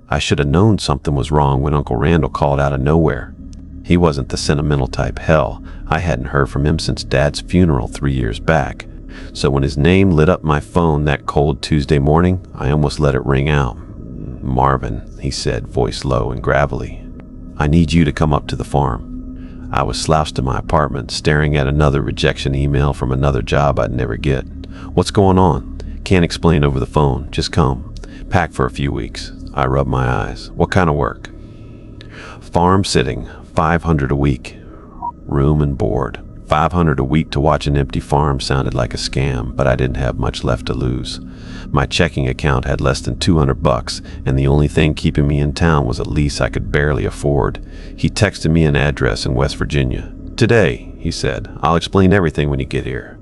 I should have known something was wrong when Uncle Randall called out of nowhere. He wasn't the sentimental type. Hell, I hadn't heard from him since Dad's funeral 3 years back. So when his name lit up my phone that cold Tuesday morning, I almost let it ring out. "Marvin," he said, voice low and gravelly, "I need you to come up to the farm." I was slouched in my apartment, staring at another rejection email from another job I'd never get. "What's going on?" "Can't explain over the phone. Just come. Pack for a few weeks." I rubbed my eyes. "What kind of work?" "Farm sitting. $500 a week. Room and board." $500 a week to watch an empty farm sounded like a scam, but I didn't have much left to lose. My checking account had less than $200, and the only thing keeping me in town was a lease I could barely afford. He texted me an address in West Virginia. "Today," he said. "I'll explain everything when you get here."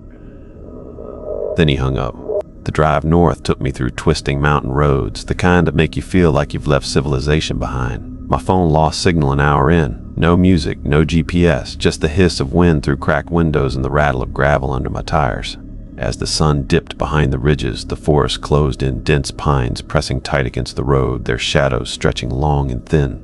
Then he hung up. The drive north took me through twisting mountain roads, the kind that make you feel like you've left civilization behind. My phone lost signal an hour in. No music, no GPS, just the hiss of wind through cracked windows and the rattle of gravel under my tires. As the sun dipped behind the ridges, the forest closed in dense pines pressing tight against the road, their shadows stretching long and thin.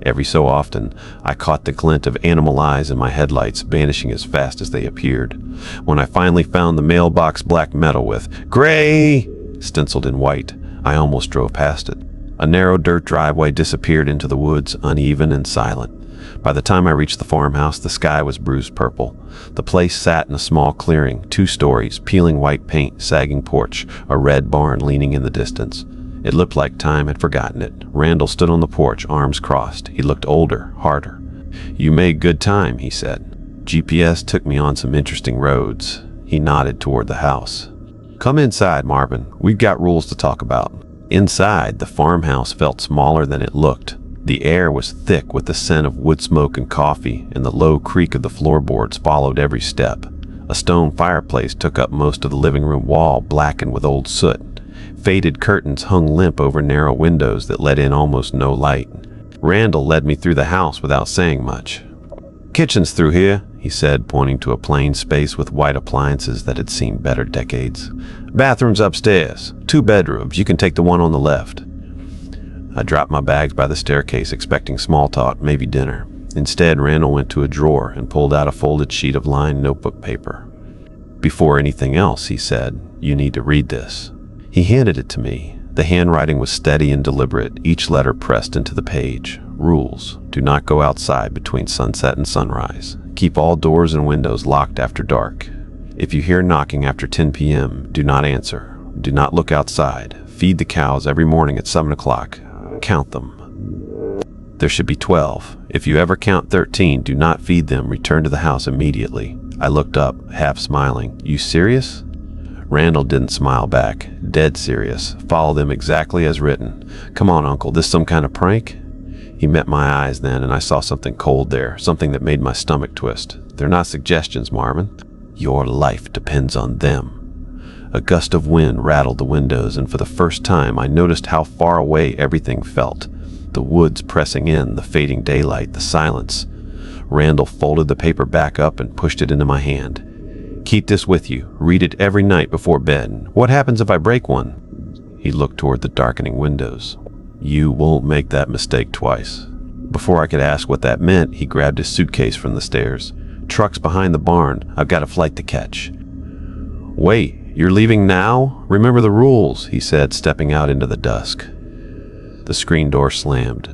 Every so often, I caught the glint of animal eyes in my headlights, vanishing as fast as they appeared. When I finally found the mailbox black metal with "Gray" stenciled in white, I almost drove past it. A narrow dirt driveway disappeared into the woods, uneven and silent. By the time I reached the farmhouse, the sky was bruised purple. The place sat in a small clearing, 2 stories, peeling white paint, sagging porch, a red barn leaning in the distance. It looked like time had forgotten it. Randall stood on the porch, arms crossed. He looked older, harder. "You made good time," he said. "GPS took me on some interesting roads." He nodded toward the house. "Come inside, Marvin. We've got rules to talk about." Inside, the farmhouse felt smaller than it looked. The air was thick with the scent of wood smoke and coffee, and the low creak of the floorboards followed every step. A stone fireplace took up most of the living room wall, blackened with old soot. Faded curtains hung limp over narrow windows that let in almost no light. Randall led me through the house without saying much. "Kitchen's through here," he said, pointing to a plain space with white appliances that had seen better decades. "Bathroom's upstairs. 2 bedrooms. You can take the one on the left." I dropped my bags by the staircase, expecting small talk, maybe dinner. Instead, Randall went to a drawer and pulled out a folded sheet of lined notebook paper. "Before anything else," he said, "you need to read this." He handed it to me. The handwriting was steady and deliberate, each letter pressed into the page. "Rules. Do not go outside between sunset and sunrise. Keep all doors and windows locked after dark. If you hear knocking after 10 p.m., do not answer. Do not look outside. Feed the cows every morning at 7 o'clock. Count them. There should be 12. If you ever count 13, do not feed them. Return to the house immediately." I looked up, half smiling. "You serious?" Randall didn't smile back. "Dead serious. Follow them exactly as written." "Come on, Uncle, this some kind of prank?" He met my eyes then, and I saw something cold there, something that made my stomach twist. "They're not suggestions, Marvin. Your life depends on them." A gust of wind rattled the windows, and for the first time I noticed how far away everything felt. The woods pressing in, the fading daylight, the silence. Randall folded the paper back up and pushed it into my hand. "Keep this with you. Read it every night before bed. What happens if I break one?" He looked toward the darkening windows. "You won't make that mistake twice." Before I could ask what that meant, he grabbed his suitcase from the stairs. "Truck's behind the barn. I've got a flight to catch." "Wait. You're leaving now? Remember the rules," he said, stepping out into the dusk. The screen door slammed.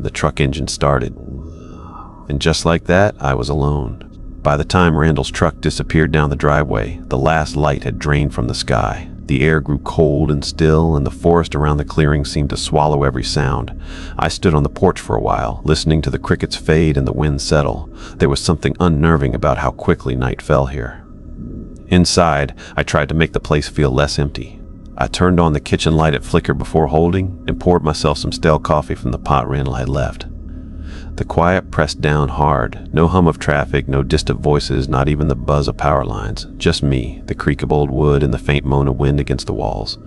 The truck engine started. And just like that, I was alone. By the time Randall's truck disappeared down the driveway, the last light had drained from the sky. The air grew cold and still, and the forest around the clearing seemed to swallow every sound. I stood on the porch for a while, listening to the crickets fade and the wind settle. There was something unnerving about how quickly night fell here. Inside, I tried to make the place feel less empty. I turned on the kitchen light at flicker before holding and poured myself some stale coffee from the pot Randall had left. The quiet pressed down hard. No hum of traffic, no distant voices, not even the buzz of power lines. Just me, the creak of old wood, and the faint moan of wind against the walls.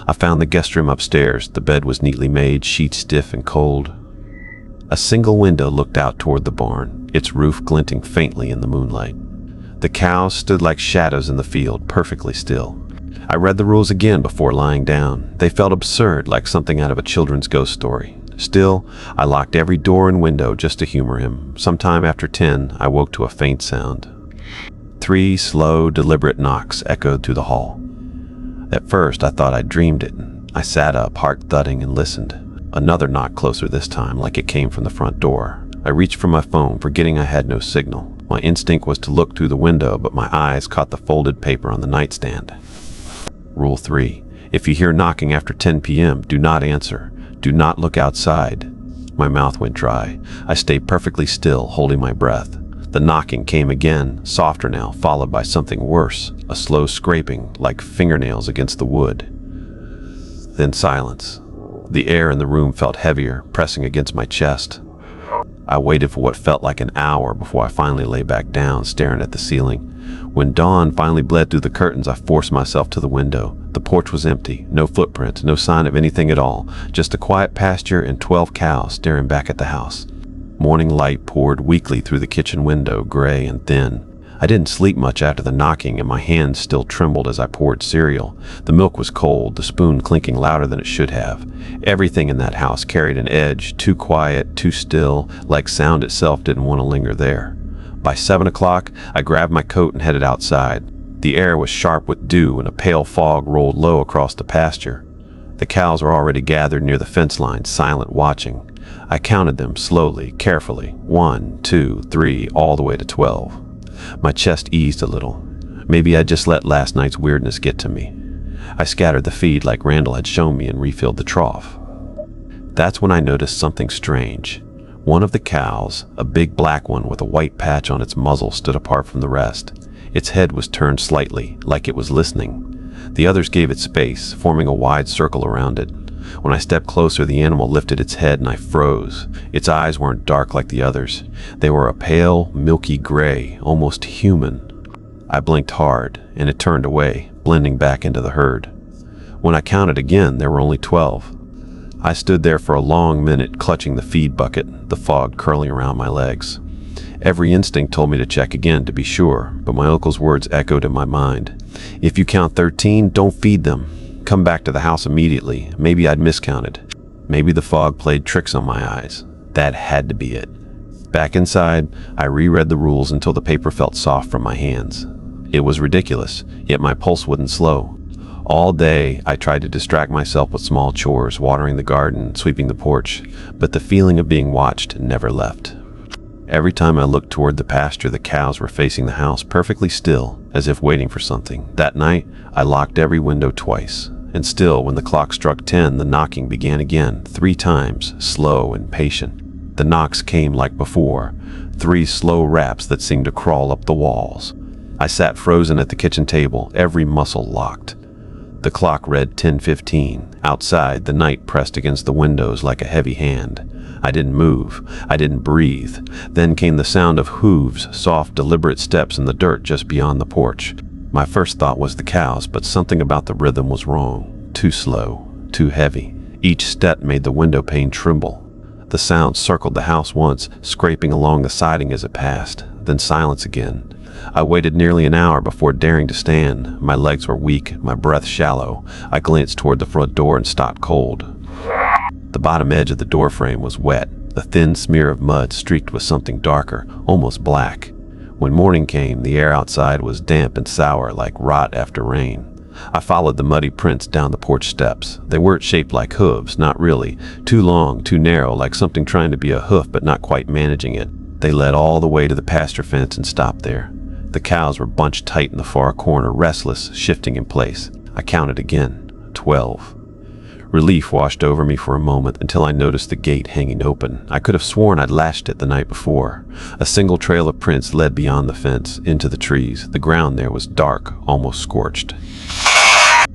I found the guest room upstairs. The bed was neatly made, sheets stiff and cold. A single window looked out toward the barn, its roof glinting faintly in the moonlight. The cows stood like shadows in the field, perfectly still. I read the rules again before lying down. They felt absurd, like something out of a children's ghost story. Still, I locked every door and window just to humor him. Sometime after 10, I woke to a faint sound. 3 slow, deliberate knocks echoed through the hall. At first, I thought I'd dreamed it. I sat up, heart thudding, and listened. Another knock closer this time, like it came from the front door. I reached for my phone, forgetting I had no signal. My instinct was to look through the window, but my eyes caught the folded paper on the nightstand. Rule 3. If you hear knocking after 10 p.m., do not answer. Do not look outside. My mouth went dry. I stayed perfectly still, holding my breath. The knocking came again, softer now, followed by something worse, a slow scraping, like fingernails against the wood. Then silence. The air in the room felt heavier, pressing against my chest. I waited for what felt like an hour before I finally lay back down, staring at the ceiling. When dawn finally bled through the curtains, I forced myself to the window. The porch was empty, no footprints, no sign of anything at all, just a quiet pasture and 12 cows staring back at the house. Morning light poured weakly through the kitchen window, gray and thin. I didn't sleep much after the knocking, and my hands still trembled as I poured cereal. The milk was cold, the spoon clinking louder than it should have. Everything in that house carried an edge, too quiet, too still, like sound itself didn't want to linger there. By 7 o'clock, I grabbed my coat and headed outside. The air was sharp with dew, and a pale fog rolled low across the pasture. The cows were already gathered near the fence line, silent, watching. I counted them slowly, carefully. 1, 2, 3, all the way to 12. My chest eased a little. Maybe I just let last night's weirdness get to me. I scattered the feed like Randall had shown me and refilled the trough. That's when I noticed something strange. One of the cows, a big black one with a white patch on its muzzle, stood apart from the rest. Its head was turned slightly, like it was listening. The others gave it space, forming a wide circle around it. When I stepped closer, the animal lifted its head and I froze. Its eyes weren't dark like the others. They were a pale, milky gray, almost human. I blinked hard, and it turned away, blending back into the herd. When I counted again, there were only 12. I stood there for a long minute, clutching the feed bucket, the fog curling around my legs. Every instinct told me to check again to be sure, but my uncle's words echoed in my mind. If you count 13, don't feed them. Come back to the house immediately. Maybe I'd miscounted. Maybe the fog played tricks on my eyes. That had to be it. Back inside, I reread the rules until the paper felt soft from my hands. It was ridiculous, yet my pulse wouldn't slow. All day, I tried to distract myself with small chores, watering the garden, sweeping the porch, but the feeling of being watched never left. Every time I looked toward the pasture, the cows were facing the house, perfectly still, as if waiting for something. That night, I locked every window twice. And still, when the clock struck 10, the knocking began again, 3 times, slow and patient. The knocks came like before, 3 slow raps that seemed to crawl up the walls. I sat frozen at the kitchen table, every muscle locked. The clock read 10:15. Outside, the night pressed against the windows like a heavy hand. I didn't move. I didn't breathe. Then came the sound of hooves, soft, deliberate steps in the dirt just beyond the porch. My first thought was the cows, but something about the rhythm was wrong. Too slow, too heavy. Each step made the window pane tremble. The sound circled the house once, scraping along the siding as it passed. Then silence again. I waited nearly an hour before daring to stand. My legs were weak, my breath shallow. I glanced toward the front door and stopped cold. The bottom edge of the doorframe was wet, a thin smear of mud streaked with something darker, almost black. When morning came, the air outside was damp and sour like rot after rain. I followed the muddy prints down the porch steps. They weren't shaped like hooves, not really. Too long, too narrow, like something trying to be a hoof but not quite managing it. They led all the way to the pasture fence and stopped there. The cows were bunched tight in the far corner, restless, shifting in place. I counted again. 12. Relief washed over me for a moment until I noticed the gate hanging open. I could have sworn I'd latched it the night before. A single trail of prints led beyond the fence, into the trees. The ground there was dark, almost scorched.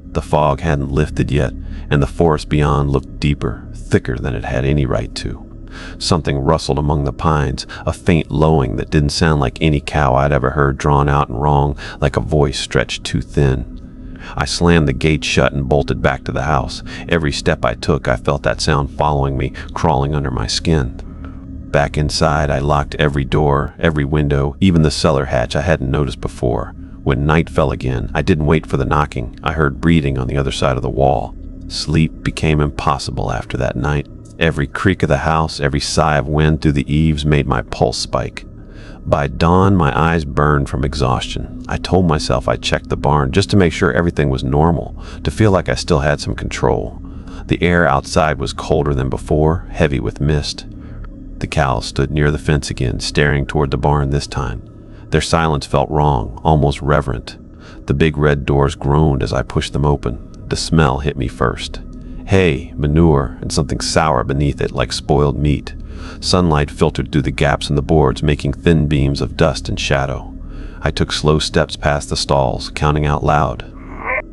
The fog hadn't lifted yet, and the forest beyond looked deeper, thicker than it had any right to. Something rustled among the pines, a faint lowing that didn't sound like any cow I'd ever heard, drawn out and wrong, like a voice stretched too thin. I slammed the gate shut and bolted back to the house. Every step I took, I felt that sound following me, crawling under my skin. Back inside, I locked every door, every window, even the cellar hatch I hadn't noticed before. When night fell again, I didn't wait for the knocking. I heard breathing on the other side of the wall. Sleep became impossible after that night. Every creak of the house, every sigh of wind through the eaves made my pulse spike. By dawn, my eyes burned from exhaustion. I told myself I'd check the barn just to make sure everything was normal, to feel like I still had some control. The air outside was colder than before, heavy with mist. The cows stood near the fence again, staring toward the barn this time. Their silence felt wrong, almost reverent. The big red doors groaned as I pushed them open. The smell hit me first. Hay, manure, and something sour beneath it like spoiled meat. Sunlight filtered through the gaps in the boards, making thin beams of dust and shadow. I took slow steps past the stalls, counting out loud.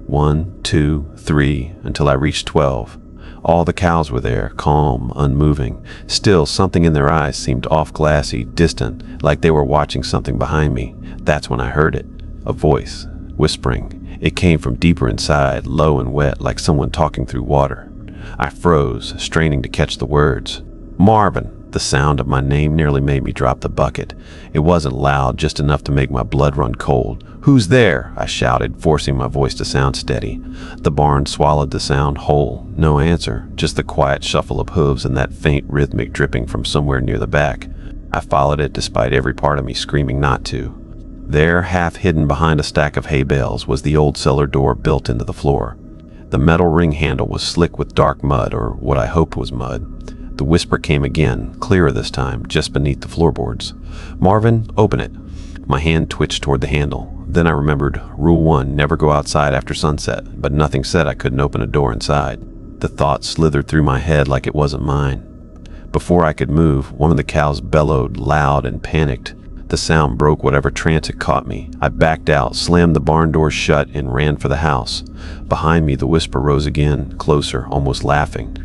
1, 2, 3, until I reached 12. All the cows were there, calm, unmoving. Still, something in their eyes seemed off-glassy, distant, like they were watching something behind me. That's when I heard it. A voice, whispering. It came from deeper inside, low and wet, like someone talking through water. I froze, straining to catch the words. Marvin! The sound of my name nearly made me drop the bucket. It wasn't loud, just enough to make my blood run cold. Who's there? I shouted, forcing my voice to sound steady. The barn swallowed the sound whole. No answer, just the quiet shuffle of hooves and that faint rhythmic dripping from somewhere near the back. I followed it despite every part of me screaming not to. There, half hidden behind a stack of hay bales, was the old cellar door built into the floor. The metal ring handle was slick with dark mud, or what I hoped was mud. The whisper came again, clearer this time, just beneath the floorboards. Marvin, open it. My hand twitched toward the handle. Then I remembered Rule 1, never go outside after sunset, but nothing said I couldn't open a door inside. The thought slithered through my head like it wasn't mine. Before I could move, one of the cows bellowed, loud and panicked. The sound broke whatever trance had caught me. I backed out, slammed the barn door shut, and ran for the house. Behind me, the whisper rose again, closer, almost laughing.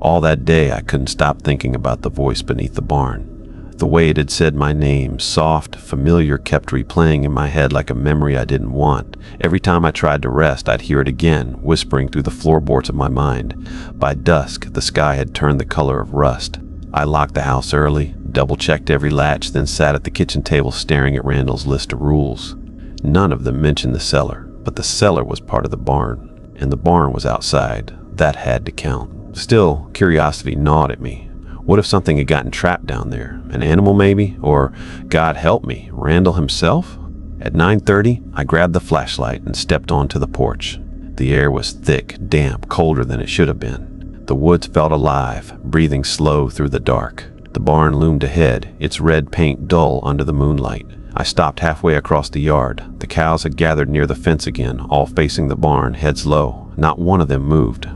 All that day, I couldn't stop thinking about the voice beneath the barn. The way it had said my name, soft, familiar, kept replaying in my head like a memory I didn't want. Every time I tried to rest, I'd hear it again, whispering through the floorboards of my mind. By dusk, the sky had turned the color of rust. I locked the house early, double-checked every latch, then sat at the kitchen table staring at Randall's list of rules. None of them mentioned the cellar, but the cellar was part of the barn, and the barn was outside. That had to count. Still, curiosity gnawed at me. What if something had gotten trapped down there? An animal maybe? Or, God help me, Randall himself? At 9:30, I grabbed the flashlight and stepped onto the porch. The air was thick, damp, colder than it should have been. The woods felt alive, breathing slow through the dark. The barn loomed ahead, its red paint dull under the moonlight. I stopped halfway across the yard. The cows had gathered near the fence again, all facing the barn, heads low. Not one of them moved.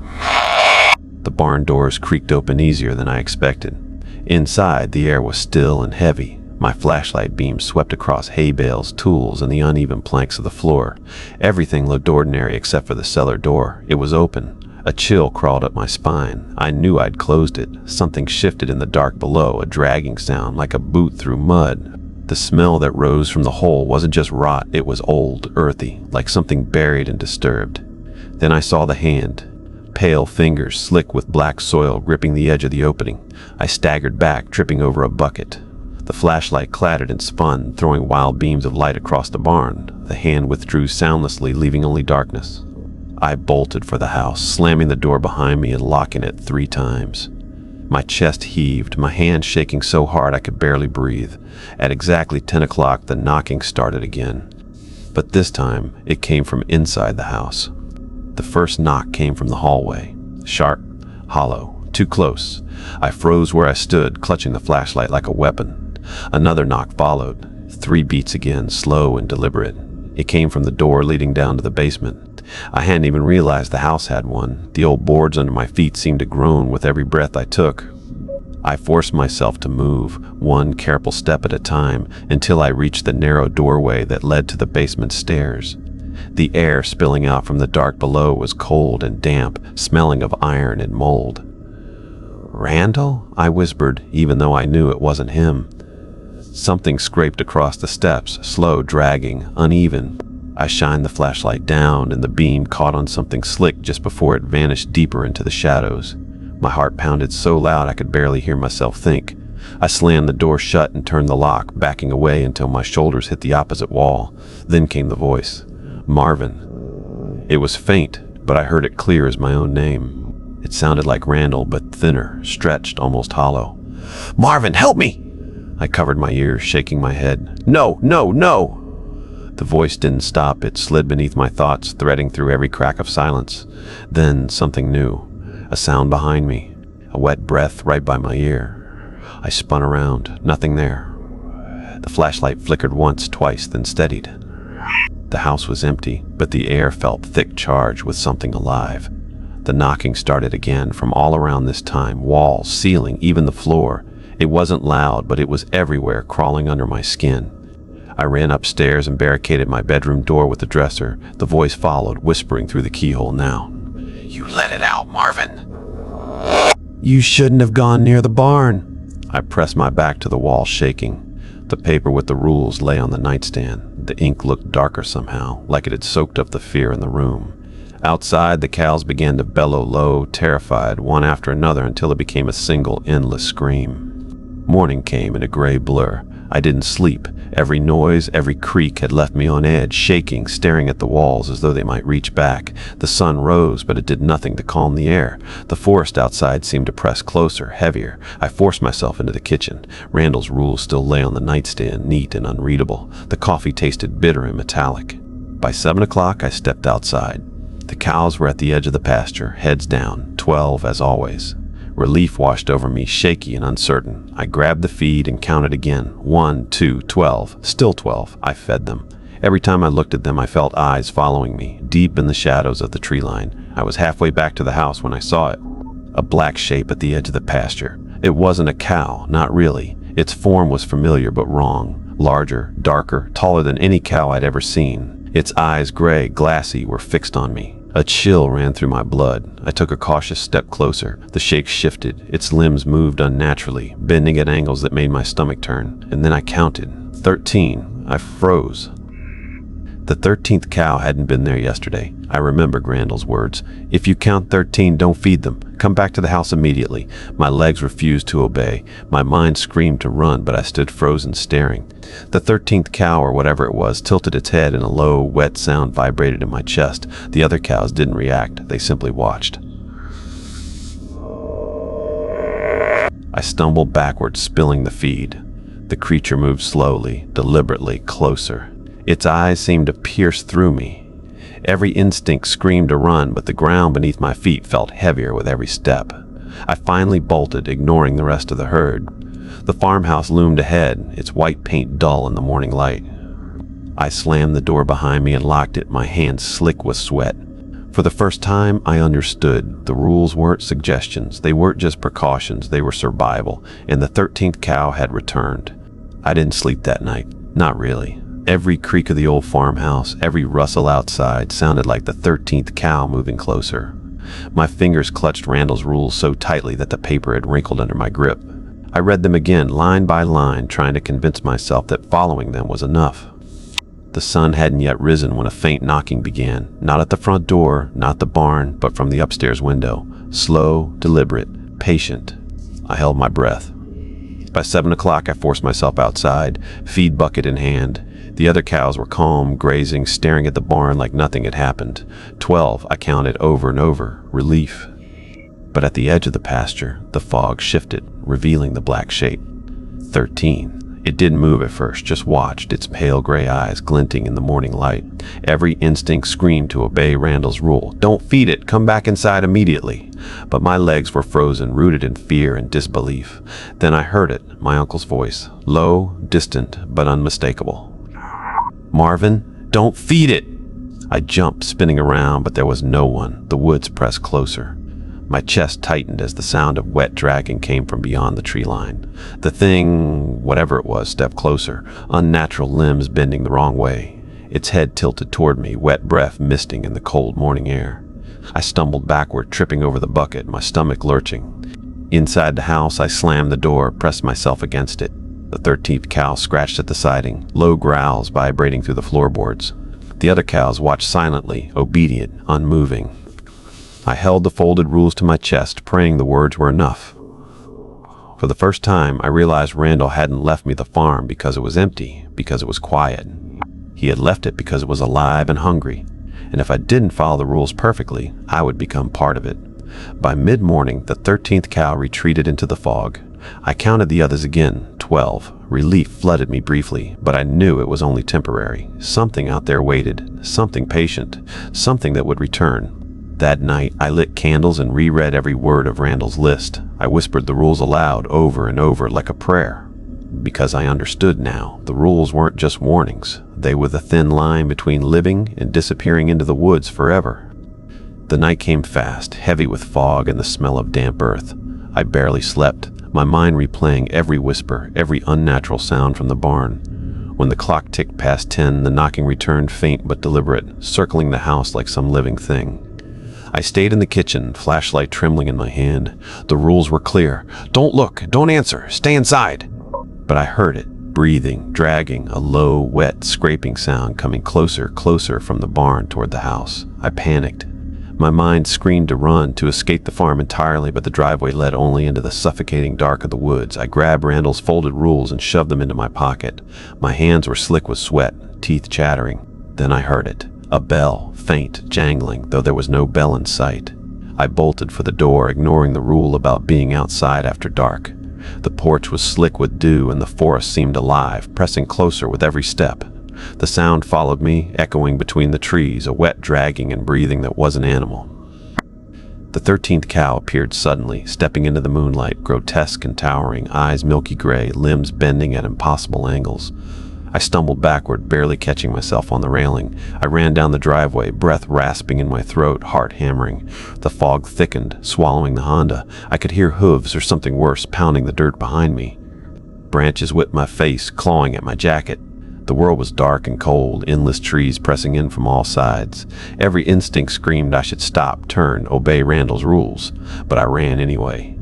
The barn doors creaked open easier than I expected. Inside, the air was still and heavy. My flashlight beam swept across hay bales, tools, and the uneven planks of the floor. Everything looked ordinary except for the cellar door. It was open. A chill crawled up my spine. I knew I'd closed it. Something shifted in the dark below, a dragging sound like a boot through mud. The smell that rose from the hole wasn't just rot, it was old, earthy, like something buried and disturbed. Then I saw the hand. Pale fingers, slick with black soil, gripping the edge of the opening. I staggered back, tripping over a bucket. The flashlight clattered and spun, throwing wild beams of light across the barn. The hand withdrew soundlessly, leaving only darkness. I bolted for the house, slamming the door behind me and locking it 3 times. My chest heaved, my hands shaking so hard I could barely breathe. At exactly 10 o'clock, the knocking started again. But this time, it came from inside the house. The first knock came from the hallway. Sharp, hollow, too close. I froze where I stood, clutching the flashlight like a weapon. Another knock followed. 3 beats again, slow and deliberate. It came from the door leading down to the basement. I hadn't even realized the house had one. The old boards under my feet seemed to groan with every breath I took. I forced myself to move, one careful step at a time, until I reached the narrow doorway that led to the basement stairs. The air spilling out from the dark below was cold and damp, smelling of iron and mold. "Randall?" I whispered, even though I knew it wasn't him. Something scraped across the steps, slow, dragging, uneven. I shined the flashlight down, and the beam caught on something slick just before it vanished deeper into the shadows. My heart pounded so loud I could barely hear myself think. I slammed the door shut and turned the lock, backing away until my shoulders hit the opposite wall. Then came the voice. Marvin. It was faint, but I heard it clear as my own name. It sounded like Randall, but thinner, stretched, almost hollow. "Marvin, help me!" I covered my ears, shaking my head. "No, no, no!" The voice didn't stop. It slid beneath my thoughts, threading through every crack of silence. Then something new. A sound behind me. A wet breath right by my ear. I spun around. Nothing there. The flashlight flickered once, twice, then steadied. The house was empty, but the air felt thick, charged with something alive. The knocking started again from all around this time. Walls, ceiling, even the floor. It wasn't loud, but it was everywhere, crawling under my skin. I ran upstairs and barricaded my bedroom door with the dresser. The voice followed, whispering through the keyhole now. "You let it out, Marvin." "You shouldn't have gone near the barn." I pressed my back to the wall, shaking. The paper with the rules lay on the nightstand. The ink looked darker somehow, like it had soaked up the fear in the room. Outside, the cows began to bellow low, terrified, one after another, until it became a single, endless scream. Morning came in a gray blur. I didn't sleep. Every noise, every creak had left me on edge, shaking, staring at the walls as though they might reach back. The sun rose, but it did nothing to calm the air. The forest outside seemed to press closer, heavier. I forced myself into the kitchen. Randall's rules still lay on the nightstand, neat and unreadable. The coffee tasted bitter and metallic. By 7 o'clock, I stepped outside. The cows were at the edge of the pasture, heads down, 12 as always. Relief washed over me, shaky and uncertain. I grabbed the feed and counted again. 1, 2, 12. Still 12. I fed them. Every time I looked at them, I felt eyes following me, deep in the shadows of the tree line. I was halfway back to the house when I saw it. A black shape at the edge of the pasture. It wasn't a cow, not really. Its form was familiar but wrong. Larger, darker, taller than any cow I'd ever seen. Its eyes, gray, glassy, were fixed on me. A chill ran through my blood. I took a cautious step closer. The shape shifted. Its limbs moved unnaturally, bending at angles that made my stomach turn. And then I counted. 13. I froze. The 13th cow hadn't been there yesterday. I remembered Randall's words. "If you count 13, don't feed them. Come back to the house immediately." My legs refused to obey. My mind screamed to run, but I stood frozen, staring. The 13th cow, or whatever it was, tilted its head and a low, wet sound vibrated in my chest. The other cows didn't react. They simply watched. I stumbled backwards, spilling the feed. The creature moved slowly, deliberately, closer. Its eyes seemed to pierce through me. Every instinct screamed to run, but the ground beneath my feet felt heavier with every step. I finally bolted, ignoring the rest of the herd. The farmhouse loomed ahead, its white paint dull in the morning light. I slammed the door behind me and locked it, my hands slick with sweat. For the first time, I understood. The rules weren't suggestions. They weren't just precautions. They were survival, and the 13th cow had returned. I didn't sleep that night. Not really. Every creak of the old farmhouse, every rustle outside sounded like the 13th cow moving closer. My fingers clutched Randall's rules so tightly that the paper had wrinkled under my grip. I read them again, line by line, trying to convince myself that following them was enough. The sun hadn't yet risen when a faint knocking began, not at the front door, not the barn, but from the upstairs window. Slow, deliberate, patient. I held my breath. By 7 o'clock, I forced myself outside, feed bucket in hand. The other cows were calm, grazing, staring at the barn like nothing had happened. 12, I counted over and over. Relief. But at the edge of the pasture, the fog shifted, revealing the black shape. 13. It didn't move at first, just watched, its pale gray eyes glinting in the morning light. Every instinct screamed to obey Randall's rule. "Don't feed it, come back inside immediately." But my legs were frozen, rooted in fear and disbelief. Then I heard it, my uncle's voice, low, distant, but unmistakable. "Marvin, don't feed it!" I jumped, spinning around, but there was no one. The woods pressed closer. My chest tightened as the sound of wet dragging came from beyond the tree line. The thing, whatever it was, stepped closer, unnatural limbs bending the wrong way. Its head tilted toward me, wet breath misting in the cold morning air. I stumbled backward, tripping over the bucket, my stomach lurching. Inside the house, I slammed the door, pressed myself against it. The 13th cow scratched at the siding, low growls vibrating through the floorboards. The other cows watched silently, obedient, unmoving. I held the folded rules to my chest, praying the words were enough. For the first time, I realized Randall hadn't left me the farm because it was empty, because it was quiet. He had left it because it was alive and hungry, and if I didn't follow the rules perfectly, I would become part of it. By mid-morning, the 13th cow retreated into the fog. I counted the others again, 12. Relief flooded me briefly, but I knew it was only temporary. Something out there waited, something patient, something that would return. That night, I lit candles and reread every word of Randall's list. I whispered the rules aloud over and over like a prayer. Because I understood now, the rules weren't just warnings. They were the thin line between living and disappearing into the woods forever. The night came fast, heavy with fog and the smell of damp earth. I barely slept, my mind replaying every whisper, every unnatural sound from the barn. When the clock ticked past 10, the knocking returned, faint but deliberate, circling the house like some living thing. I stayed in the kitchen, flashlight trembling in my hand. The rules were clear. Don't look, don't answer, stay inside. But I heard it, breathing, dragging, a low, wet, scraping sound coming closer, closer from the barn toward the house. I panicked. My mind screamed to run, to escape the farm entirely, but the driveway led only into the suffocating dark of the woods. I grabbed Randall's folded rules and shoved them into my pocket. My hands were slick with sweat, teeth chattering. Then I heard it. A bell, faint, jangling, though there was no bell in sight. I bolted for the door, ignoring the rule about being outside after dark. The porch was slick with dew and the forest seemed alive, pressing closer with every step. The sound followed me, echoing between the trees, a wet dragging and breathing that wasn't animal. The 13th cow appeared suddenly, stepping into the moonlight, grotesque and towering, eyes milky gray, limbs bending at impossible angles. I stumbled backward, barely catching myself on the railing. I ran down the driveway, breath rasping in my throat, heart hammering. The fog thickened, swallowing the Honda. I could hear hooves or something worse pounding the dirt behind me. Branches whipped my face, clawing at my jacket. The world was dark and cold, endless trees pressing in from all sides. Every instinct screamed I should stop, turn, obey Randall's rules. But I ran anyway.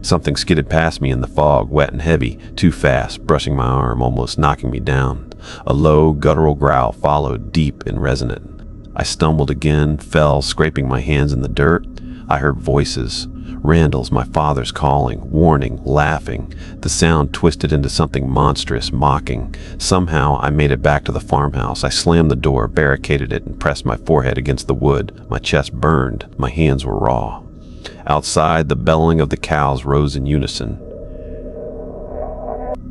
Something skidded past me in the fog, wet and heavy, too fast, brushing my arm, almost knocking me down. A low, guttural growl followed, deep and resonant. I stumbled again, fell, scraping my hands in the dirt. I heard voices. Randall's, my father's calling, warning, laughing. The sound twisted into something monstrous, mocking. Somehow, I made it back to the farmhouse. I slammed the door, barricaded it, and pressed my forehead against the wood. My chest burned. My hands were raw. Outside, the bellowing of the cows rose in unison.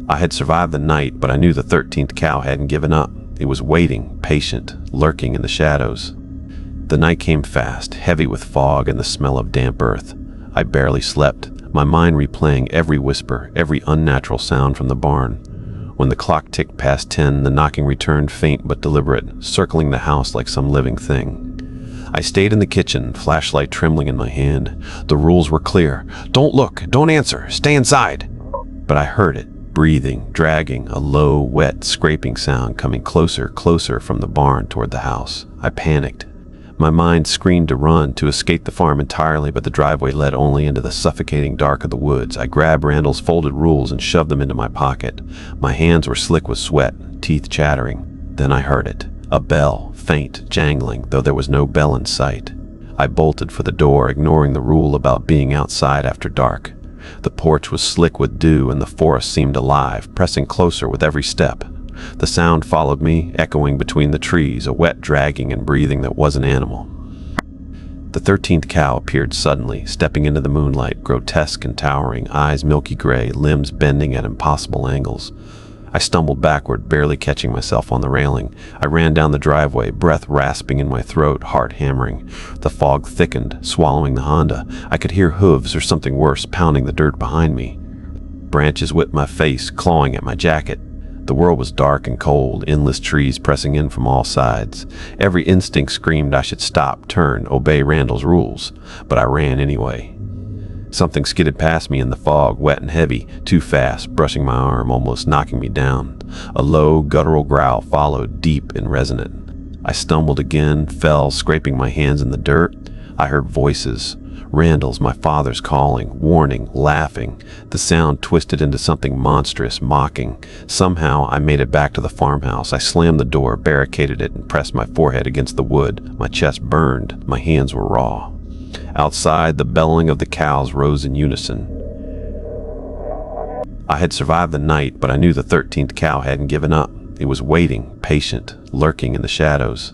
I had survived the night, but I knew the 13th cow hadn't given up. It was waiting, patient, lurking in the shadows. The night came fast, heavy with fog and the smell of damp earth. I barely slept, my mind replaying every whisper, every unnatural sound from the barn. When the clock ticked past 10, the knocking returned, faint but deliberate, circling the house like some living thing. I stayed in the kitchen, flashlight trembling in my hand. The rules were clear. Don't look, don't answer, stay inside. But I heard it, breathing, dragging, a low, wet, scraping sound coming closer, closer from the barn toward the house. I panicked. My mind screamed to run, to escape the farm entirely, but the driveway led only into the suffocating dark of the woods. I grabbed Randall's folded rules and shoved them into my pocket. My hands were slick with sweat, teeth chattering. Then I heard it. A bell, faint, jangling, though there was no bell in sight. I bolted for the door, ignoring the rule about being outside after dark. The porch was slick with dew and the forest seemed alive, pressing closer with every step. The sound followed me, echoing between the trees, a wet dragging and breathing that wasn't animal. The 13th cow appeared suddenly, stepping into the moonlight, grotesque and towering, eyes milky gray, limbs bending at impossible angles. I stumbled backward, barely catching myself on the railing. I ran down the driveway, breath rasping in my throat, heart hammering. The fog thickened, swallowing the Honda. I could hear hooves or something worse pounding the dirt behind me. Branches whipped my face, clawing at my jacket. The world was dark and cold, endless trees pressing in from all sides. Every instinct screamed I should stop, turn, obey Randall's rules. But I ran anyway. Something skidded past me in the fog, wet and heavy, too fast, brushing my arm, almost knocking me down. A low, guttural growl followed, deep and resonant. I stumbled again, fell, scraping my hands in the dirt. I heard voices. Randall's, my father's calling, warning, laughing. The sound twisted into something monstrous, mocking. Somehow, I made it back to the farmhouse. I slammed the door, barricaded it, and pressed my forehead against the wood. My chest burned. My hands were raw. Outside, the bellowing of the cows rose in unison. I had survived the night, but I knew the 13th cow hadn't given up. It was waiting, patient, lurking in the shadows.